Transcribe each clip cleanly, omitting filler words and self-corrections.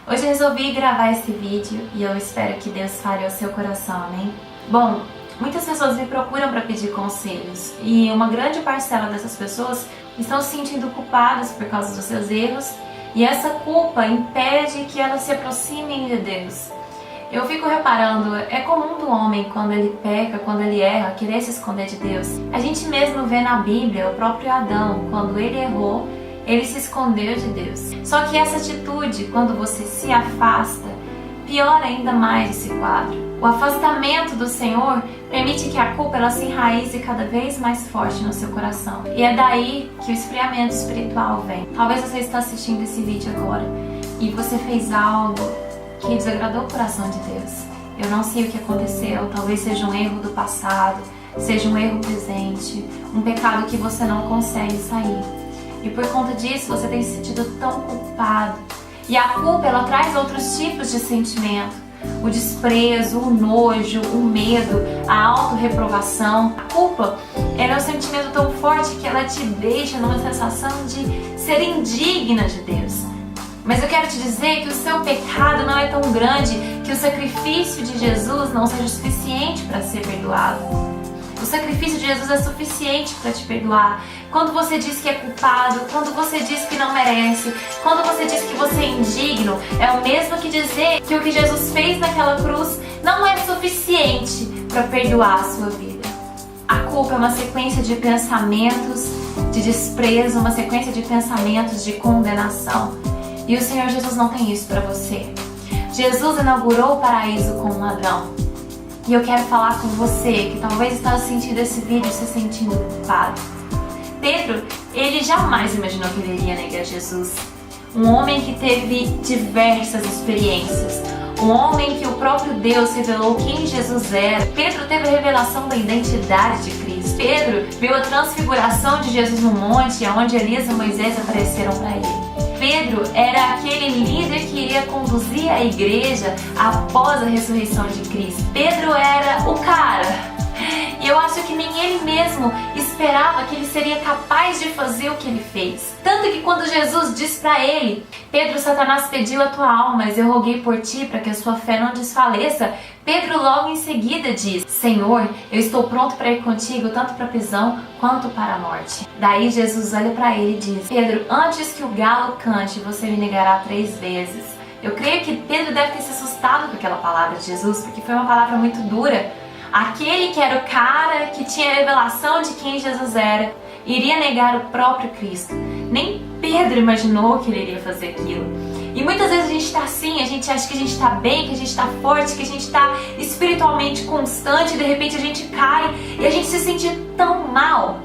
Hoje eu resolvi gravar esse vídeo e eu espero que Deus fale ao seu coração, amém? Bom, muitas pessoas me procuram para pedir conselhos e uma grande parcela dessas pessoas estão se sentindo culpadas por causa dos seus erros e essa culpa impede que elas se aproximem de Deus. Eu fico reparando, é comum do homem, quando ele peca, quando ele erra, querer se esconder de Deus. A gente mesmo vê na Bíblia o próprio Adão, quando ele errou, ele se escondeu de Deus. Só que essa atitude, quando você se afasta, piora ainda mais esse quadro. O afastamento do Senhor permite que a culpa ela se enraize cada vez mais forte no seu coração. E é daí que o esfriamento espiritual vem. Talvez você está assistindo esse vídeo agora e você fez algo que desagradou o coração de Deus. Eu não sei o que aconteceu, talvez seja um erro do passado, seja um erro presente, um pecado que você não consegue sair. E por conta disso você tem se sentido tão culpado. E a culpa ela traz outros tipos de sentimento. O desprezo, o nojo, o medo, a autorreprovação. A culpa ela é um sentimento tão forte que ela te deixa numa sensação de ser indigna de Deus. Mas eu quero te dizer que o seu pecado não é tão grande que o sacrifício de Jesus não seja suficiente para ser perdoado. O sacrifício de Jesus é suficiente para te perdoar. Quando você diz que é culpado, quando você diz que não merece, quando você diz que você é indigno, é o mesmo que dizer que o que Jesus fez naquela cruz não é suficiente para perdoar a sua vida. A culpa é uma sequência de pensamentos de desprezo, uma sequência de pensamentos de condenação. E o Senhor Jesus não tem isso para você. Jesus inaugurou o paraíso com um ladrão. E eu quero falar com você que talvez está assistindo esse vídeo se sentindo culpado. Pedro, ele jamais imaginou que ele iria negar Jesus. Um homem que teve diversas experiências. Um homem que o próprio Deus revelou quem Jesus era. Pedro teve a revelação da identidade de Cristo. Pedro viu a transfiguração de Jesus no monte, onde Elias e Moisés apareceram para ele. Pedro era aquele líder que iria conduzir a igreja após a ressurreição de Cristo. Pedro era o cara. E eu acho que nem ele mesmo esperava que ele seria capaz de fazer o que ele fez. Tanto que quando Jesus diz para ele: Pedro, Satanás pediu a tua alma, mas eu roguei por ti para que a sua fé não desfaleça. Pedro logo em seguida diz: Senhor, eu estou pronto para ir contigo tanto para a prisão quanto para a morte. Daí Jesus olha para ele e diz: Pedro, antes que o galo cante, você me negará 3 vezes. Eu creio que Pedro deve ter se assustado com aquela palavra de Jesus, porque foi uma palavra muito dura. Aquele que era o cara que tinha a revelação de quem Jesus era, iria negar o próprio Cristo. Nem Pedro imaginou que ele iria fazer aquilo. E muitas vezes a gente está assim, a gente acha que a gente está bem, que a gente está forte, que a gente está espiritualmente constante, e de repente a gente cai e a gente se sente tão mal.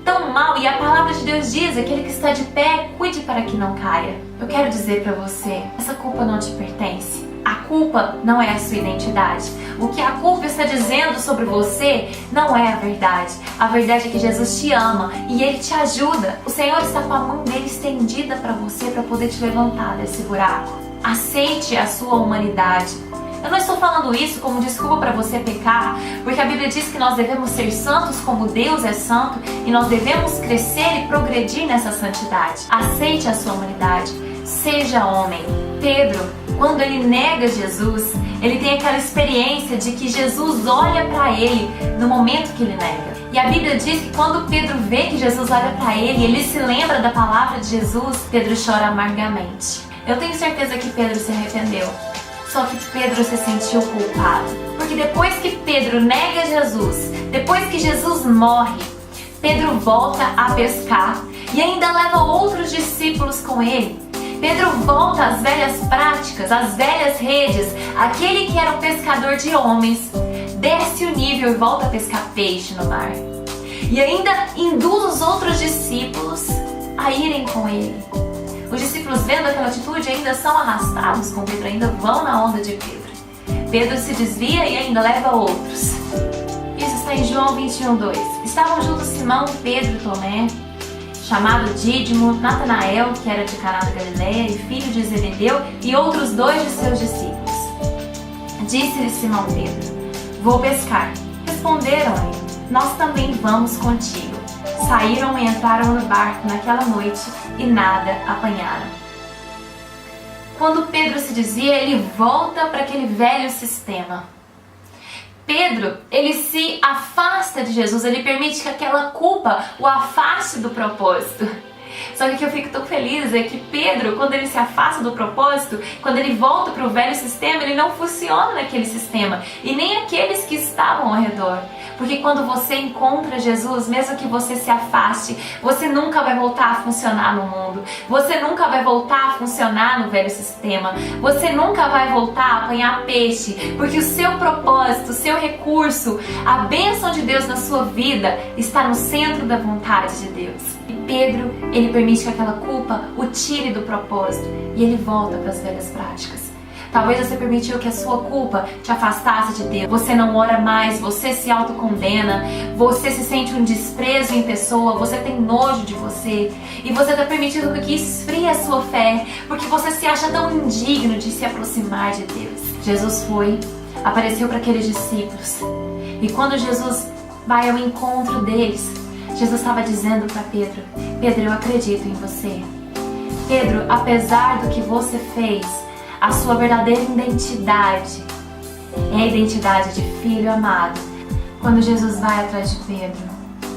E a palavra de Deus diz: aquele que está de pé, cuide para que não caia. Eu quero dizer para você, essa culpa não te pertence. A culpa não é a sua identidade. O que a culpa está dizendo sobre você não é a verdade. A verdade é que Jesus te ama e Ele te ajuda. O Senhor está com a mão dele estendida para você para poder te levantar desse buraco. Aceite a sua humanidade. Eu não estou falando isso como desculpa para você pecar, porque a Bíblia diz que nós devemos ser santos como Deus é santo e nós devemos crescer e progredir nessa santidade. Aceite a sua humanidade. Seja homem. Pedro, quando ele nega Jesus, ele tem aquela experiência de que Jesus olha para ele no momento que ele nega. E a Bíblia diz que quando Pedro vê que Jesus olha para ele, ele se lembra da palavra de Jesus, Pedro chora amargamente. Eu tenho certeza que Pedro se arrependeu. Só que Pedro se sentiu culpado. Porque depois que Pedro nega Jesus, depois que Jesus morre, Pedro volta a pescar e ainda leva outros discípulos com ele. Pedro volta às velhas práticas, às velhas redes. Aquele que era um pescador de homens desce o nível e volta a pescar peixe no mar. E ainda induz os outros discípulos a irem com ele. Os discípulos, vendo aquela atitude, ainda são arrastados com Pedro, ainda vão na onda de Pedro. Pedro se desvia e ainda leva outros. Isso está em João 21:2. Estavam juntos Simão, Pedro e Tomé, chamado Dídimo, Natanael, que era de Caná da Galileia e filho de Zebedeu, e outros 2 de seus discípulos. Disse-lhe Simão Pedro: Vou pescar. Responderam-lhe: Nós também vamos contigo. Saíram e entraram no barco naquela noite e nada apanharam. quando Pedro se desvia, ele volta para aquele velho sistema. Pedro, ele se afasta de Jesus, ele permite que aquela culpa o afaste do propósito. Só que o que eu fico tão feliz é que Pedro, quando ele se afasta do propósito, quando ele volta para o velho sistema, ele não funciona naquele sistema. E nem aqueles que estavam ao redor. Porque quando você encontra Jesus, mesmo que você se afaste, você nunca vai voltar a funcionar no mundo. Você nunca vai voltar a funcionar no velho sistema. Você nunca vai voltar a apanhar peixe. Porque o seu propósito, o seu recurso, a bênção de Deus na sua vida está no centro da vontade de Deus. E Pedro, ele permite que aquela culpa o tire do propósito e ele volta para as velhas práticas. Talvez você permitiu que a sua culpa te afastasse de Deus. Você não ora mais, você se autocondena, você se sente um desprezo em pessoa, você tem nojo de você. E você está permitindo que esfrie a sua fé, porque você se acha tão indigno de se aproximar de Deus. Jesus apareceu para aqueles discípulos. E quando Jesus vai ao encontro deles, Jesus estava dizendo para Pedro: Pedro, eu acredito em você. Pedro, apesar do que você fez, a sua verdadeira identidade é a identidade de filho amado. Quando Jesus vai atrás de Pedro,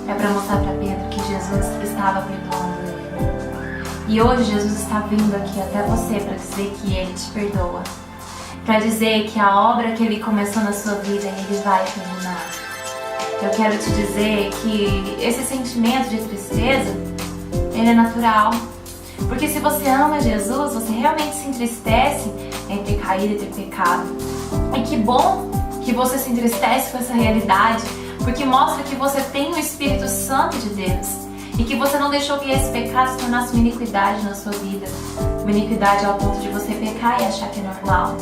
é para mostrar para Pedro que Jesus estava perdoando ele. E hoje Jesus está vindo aqui até você para dizer que Ele te perdoa. Para dizer que a obra que Ele começou na sua vida, Ele vai terminar. Eu quero te dizer que esse sentimento de tristeza, ele é natural. Porque se você ama Jesus, você realmente se entristece em ter caído e ter pecado. E que bom que você se entristece com essa realidade, porque mostra que você tem o Espírito Santo de Deus e que você não deixou que esse pecado se tornasse uma iniquidade na sua vida. Uma iniquidade ao ponto de você pecar e achar que é normal.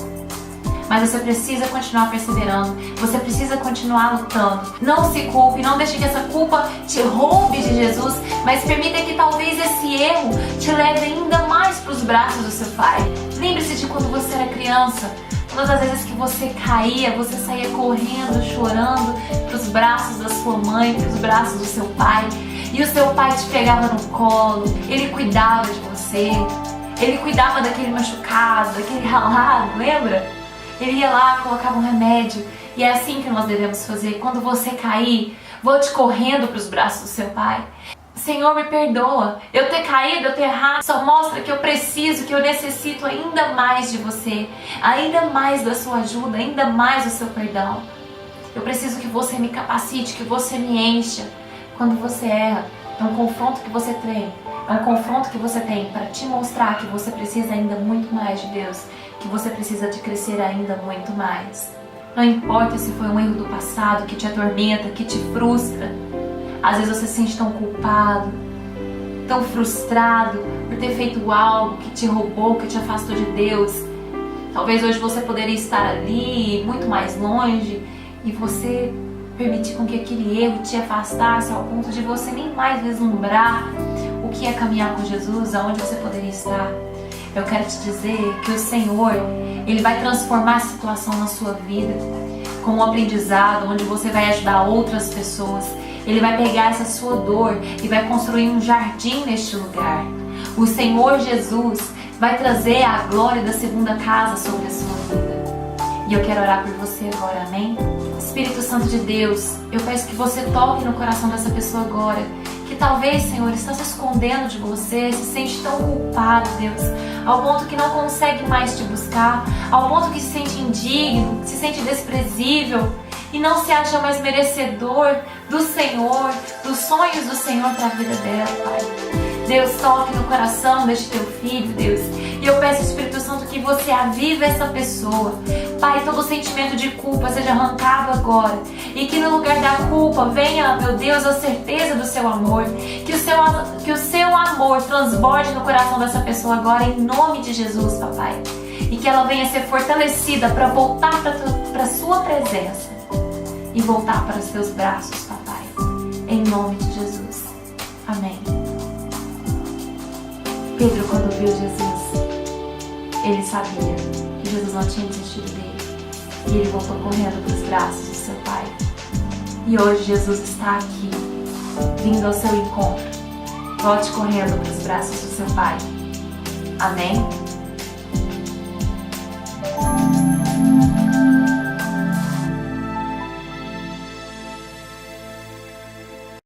Mas você precisa continuar perseverando, você precisa continuar lutando. Não se culpe, não deixe que essa culpa te roube de Jesus, mas permita que talvez esse erro te leve ainda mais para os braços do seu Pai. Lembre-se de quando você era criança, todas as vezes que você caía, você saía correndo, chorando para os braços da sua mãe, para os braços do seu pai. E o seu pai te pegava no colo, ele cuidava de você, ele cuidava daquele machucado, daquele ralado, lembra? Ele ia lá, colocava um remédio. E é assim que nós devemos fazer. Quando você cair, volte correndo para os braços do seu Pai. Senhor, me perdoa. Eu ter caído, eu ter errado, só mostra que eu preciso, que eu necessito ainda mais de você. Ainda mais da sua ajuda, ainda mais do seu perdão. Eu preciso que você me capacite, que você me encha. Quando você erra, é um confronto que você tem. É um confronto que você tem para te mostrar que você precisa ainda muito mais de Deus, que você precisa de crescer ainda muito mais. Não importa se foi um erro do passado que te atormenta, que te frustra. Às vezes você se sente tão culpado, tão frustrado por ter feito algo que te roubou, que te afastou de Deus. Talvez hoje você poderia estar ali, muito mais longe, e você permitir com que aquele erro te afastasse ao ponto de você nem mais vislumbrar o que é caminhar com Jesus, aonde você poderia estar. Eu quero te dizer que o Senhor, Ele vai transformar a situação na sua vida como um aprendizado, onde você vai ajudar outras pessoas. Ele vai pegar essa sua dor e vai construir um jardim neste lugar. O Senhor Jesus vai trazer a glória da segunda casa sobre a sua vida. E eu quero orar por você agora, amém? Espírito Santo de Deus, eu peço que você toque no coração dessa pessoa agora, que talvez, Senhor, está se escondendo de você, se sente tão culpado, Deus, ao ponto que não consegue mais te buscar, ao ponto que se sente indigno, se sente desprezível e não se acha mais merecedor do Senhor, dos sonhos do Senhor para a vida dela, Pai. Deus, toque no coração deste teu filho, Deus. E eu peço, Espírito Santo, que você avive essa pessoa. Pai, todo sentimento de culpa seja arrancado agora. E que no lugar da culpa venha, meu Deus, a certeza do seu amor. Que o seu amor transborde no coração dessa pessoa agora, em nome de Jesus, papai. E que ela venha ser fortalecida para voltar para a sua presença. E voltar para os teus braços, papai. Em nome de Jesus. Amém. Pedro, quando viu Jesus, ele sabia que Jesus não tinha desistido dele. E ele voltou correndo para os braços do seu Pai. E hoje Jesus está aqui, vindo ao seu encontro. Volte correndo para os braços do seu Pai. Amém?